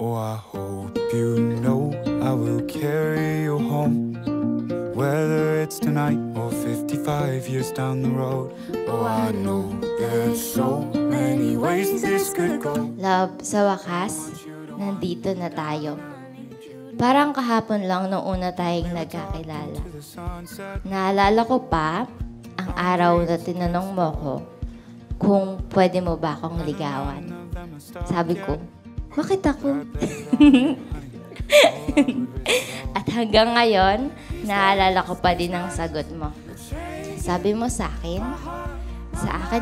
Oh, I hope you know I will carry you home, whether it's tonight or 55 years down the road. Oh, I know there's so many ways this could go. Love, sa wakas, nandito na tayo. Parang kahapon lang nung una tayong nagkakilala. Naalala ko pa ang araw na tinanong mo ko kung pwede mo ba akong ligawan. Sabi ko, bakit ako? At hanggang ngayon, naalala ko pa din ang sagot mo. Sabi mo sa akin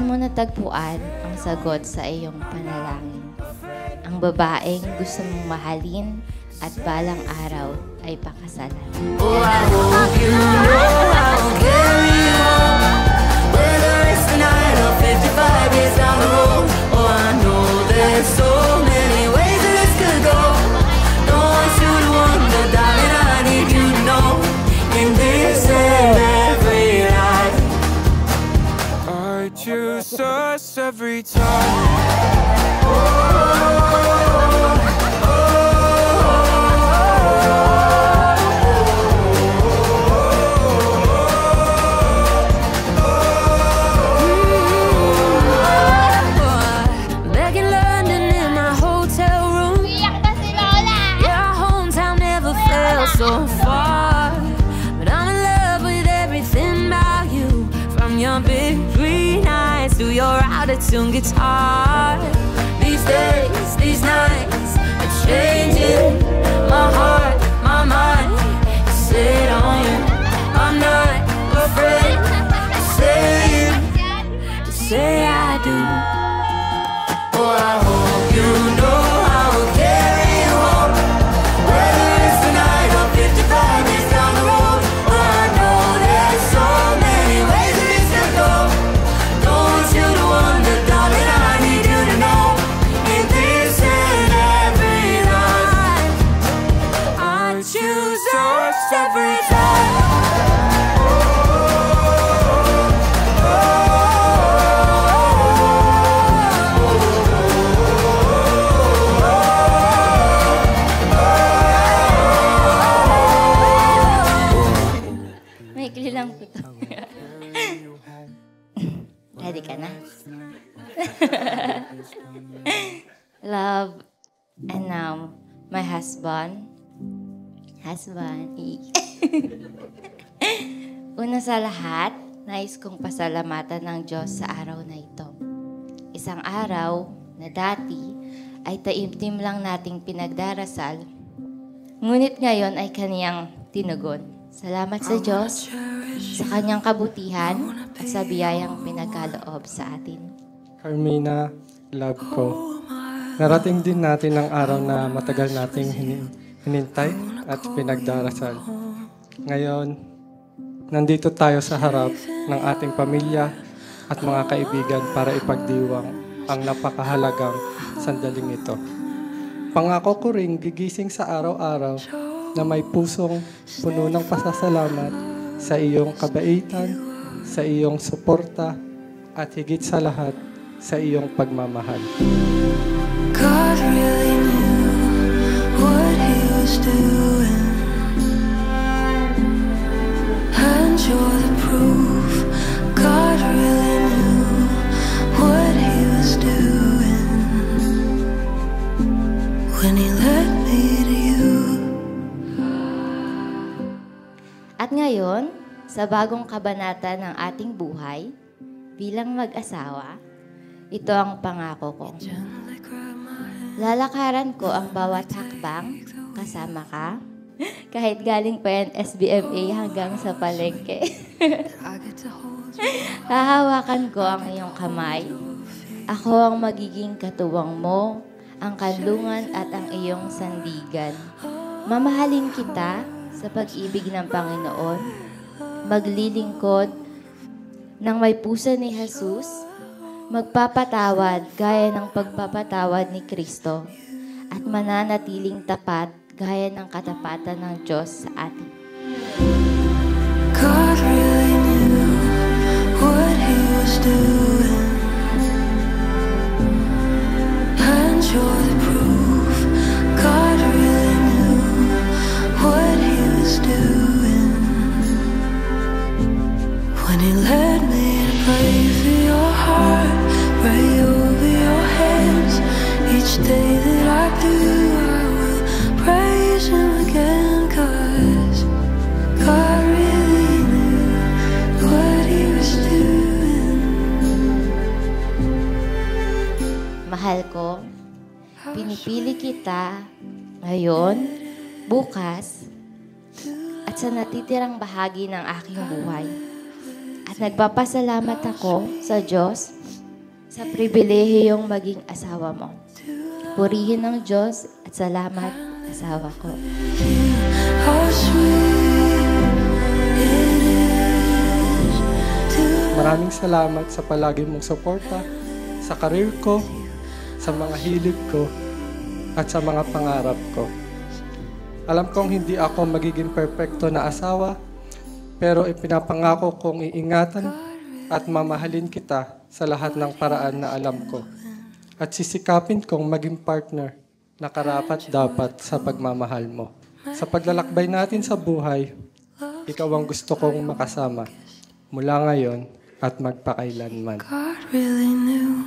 mo natagpuan ang sagot sa iyong panalangin. Ang babaeng gusto mong mahalin at balang araw ay pakasalan. Oh, I hope you know I'll carry you home, whether it's tonight or 55 years down the road. Oh, I know there's so many ways that this could go. Don't want you to wonder, darling, I need you to know, in this and every life, I choose us every time. so far, but I'm in love with everything about you, from your big green eyes to your out-of-tune guitar. These days, these nights are changing my heart, my mind is set on you. I'm not afraid to say I do. Oh, I hope you know I will carry you home, whether it's tonight or 55 years down the road. Oh, I know there's so many ways that this could go. Don't want you to wonder, darling, I need you to know, in this and every life, I choose us every time. Maikli lang po ito. Ready ka na? Love, and now, my husband. Una sa lahat, nais kong pasalamatan ng Diyos sa araw na ito. Isang araw na dati ay taimtim lang nating pinagdarasal, ngunit ngayon ay kaniyang tinugon. Salamat sa Diyos, sa kanyang kabutihan at sa biyayang pinagkaloob sa atin. Carmina, love ko, narating din natin ang araw na matagal nating hinintay at pinagdarasal. Ngayon, nandito tayo sa harap ng ating pamilya at mga kaibigan para ipagdiwang ang napakahalagang sandaling ito. Pangako ko ring gigising sa araw-araw na may pusong puno ng pasasalamat sa iyong kabaitan, sa iyong suporta, at higit sa lahat, sa iyong pagmamahal. God really knew what he was doing, and you're the proof. God really knew what he was doing when he led me to you. At ngayon, sa bagong kabanata ng ating buhay, bilang mag-asawa, ito ang pangako ko. Lalakaran ko ang bawat hakbang kasama ka, kahit galing pa yan SBMA hanggang sa palengke. Hahawakan ko ang iyong kamay. Ako ang magiging katuwang mo, ang kanlungan at ang iyong sandigan. Mamahalin kita sa pag-ibig ng Panginoon, maglilingkod ng may puso ni Jesus, magpapatawad gaya ng pagpapatawad ni Kristo, at mananatiling tapat gaya ng katapatan ng Diyos sa atin. God really knew what he was doing, and you're the proof. God do, I will praise Him again, 'cause God really knew what He was doing. Mahal ko, pinipili kita ngayon, bukas, at sa natitirang bahagi ng aking buhay. At nagpapasalamat ako sa Diyos sa pribilehiyong maging asawa mo. Purihin ng Diyos at salamat, asawa ko. How sweet it is to Maraming salamat sa palagi mong suporta sa karir ko, sa mga hilig ko, at sa mga pangarap ko. Alam kong hindi ako magiging perpekto na asawa, pero ipinapangako kong iingatan at mamahalin kita sa lahat ng paraan na alam ko. At sisikapin kong maging partner na karapat-dapat sa pagmamahal mo. Sa paglalakbay natin sa buhay, ikaw ang gusto kong makasama mula ngayon at magpakailanman. God really knew